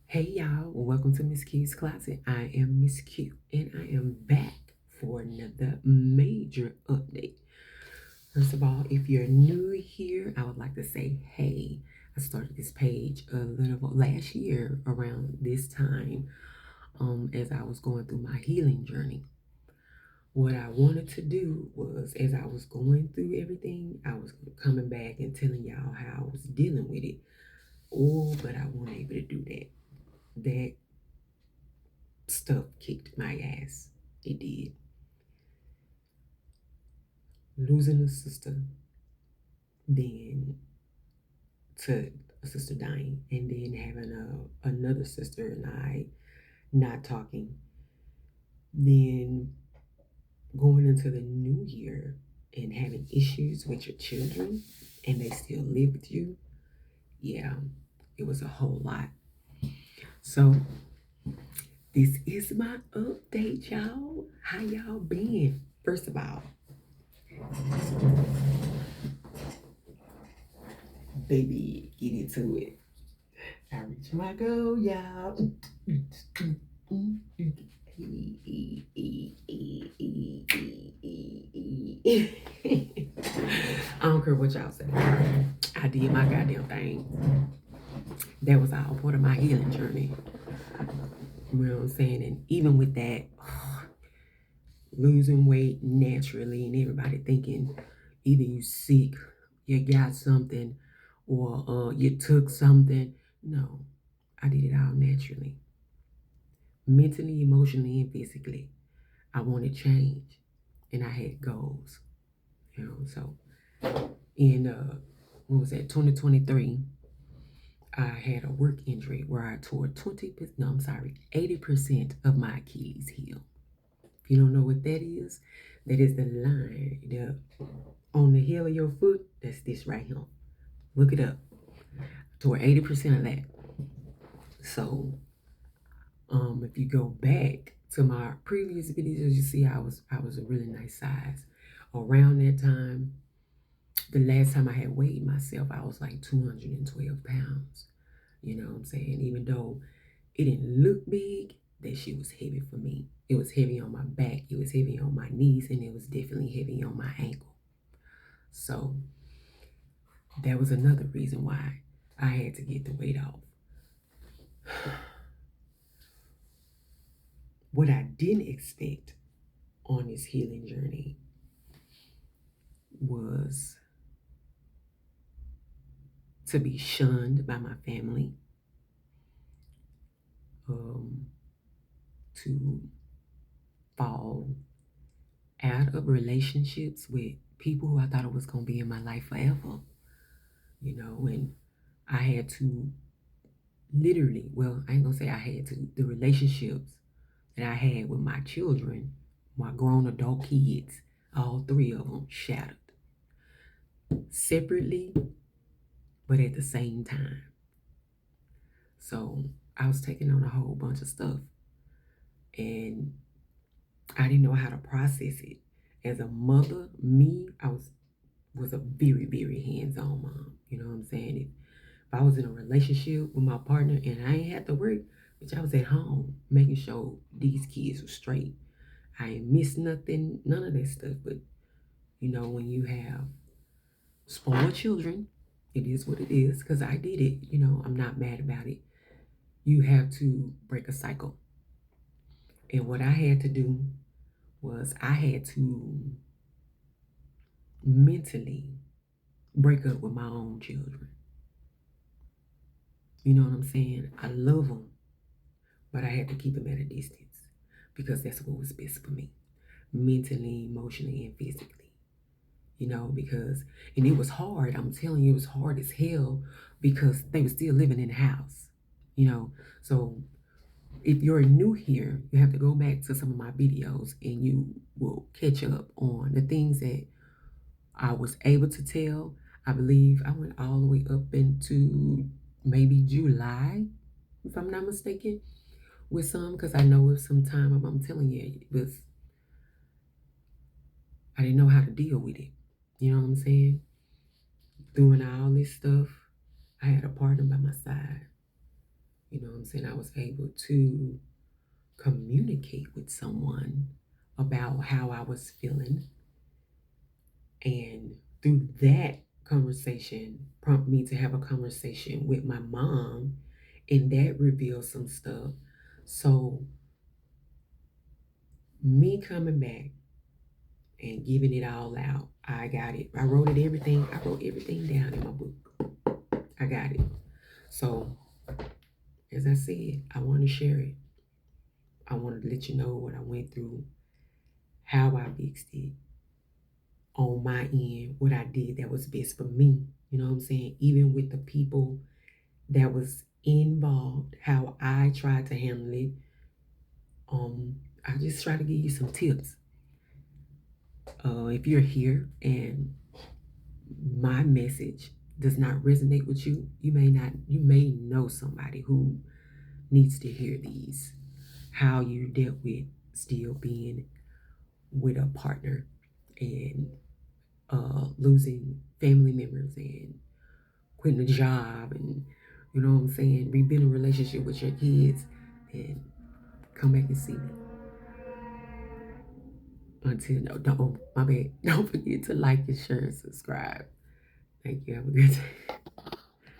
Hey y'all, welcome to Miss Q's Closet. I am Miss Q and I am back for another major update. First of all, if you're new here, I would like to say, hey, I started this page a little last year around this time as I was going through my healing journey. What I wanted to do was, as I was going through everything, I was coming back and telling y'all how I was dealing with it. Oh, but I wasn't able to do that. That stuff kicked my ass. It did. Losing a sister, then to a sister dying, and then having another sister and I not talking, then going into the new year and having issues with your children and they still live with you. Yeah, it was a whole lot. So this is my update, y'all. How y'all been? First of all, baby, get into it. I reach my goal, y'all. I don't care what y'all say. I did my goddamn thing. That was all part of my healing journey. You know what I'm saying? And even with that, losing weight naturally, and everybody thinking either you sick, you got something, or you took something. No, I did it all naturally, mentally, emotionally, and physically. I wanted change, and I had goals. You know, so in what was that, 2023, I had a work injury where I tore 80% of my Achilles heel. If you don't know what that is the line on the heel of your foot. That's this right here. Look it up. Tore 80% of that. So if you go back to my previous videos, you see I was a really nice size. Around that time, the last time I had weighed myself, I was like 212 pounds. You know what I'm saying? Even though it didn't look big, that shit was heavy for me. It was heavy on my back, it was heavy on my knees, and it was definitely heavy on my ankle. So that was another reason why I had to get the weight off. What I didn't expect on this healing journey was to be shunned by my family, to fall out of relationships with people who I thought it was going to be in my life forever, and I had to literally, well, I ain't going to say I had to, the relationships that I had with my children, my grown adult kids, all three of them shattered separately, but at the same time. So I was taking on a whole bunch of stuff and I didn't know how to process it. As a mother, I was a very, very hands-on mom. You know what I'm saying? If I was in a relationship with my partner and I ain't had to work, which I was at home making sure these kids were straight. I ain't missed nothing, none of that stuff. But when you have spoiled children, it is what it is, because I did it. I'm not mad about it. You have to break a cycle. And what I had to do was I had to mentally break up with my own children. You know what I'm saying? I love them, but I had to keep them at a distance because that's what was best for me, mentally, emotionally, and physically. Because, and it was hard. I'm telling you, it was hard as hell because they were still living in the house, So if you're new here, you have to go back to some of my videos and you will catch up on the things that I was able to tell. I believe I went all the way up into maybe July, if I'm not mistaken, with some, because I know with some time, I'm telling you, I didn't know how to deal with it. You know what I'm saying? Doing all this stuff, I had a partner by my side. You know what I'm saying? I was able to communicate with someone about how I was feeling. And through that conversation, prompt me to have a conversation with my mom, and that revealed some stuff. So me coming back and giving it all out, I got it. I wrote everything down in my book. I got it. So as I said, I want to share it. I wanted to let you know what I went through, how I fixed it on my end, what I did that was best for me. You know what I'm saying? Even with the people that was involved, how I tried to handle it. I just try to give you some tips. If you're here and my message does not resonate with you, you may know somebody who needs to hear these. How you dealt with still being with a partner and losing family members and quitting a job and you know what I'm saying, rebuilding a relationship with your kids, and come back and see me. Until no, don't my bad. Don't forget to like and share and subscribe. Thank you. Have a good day.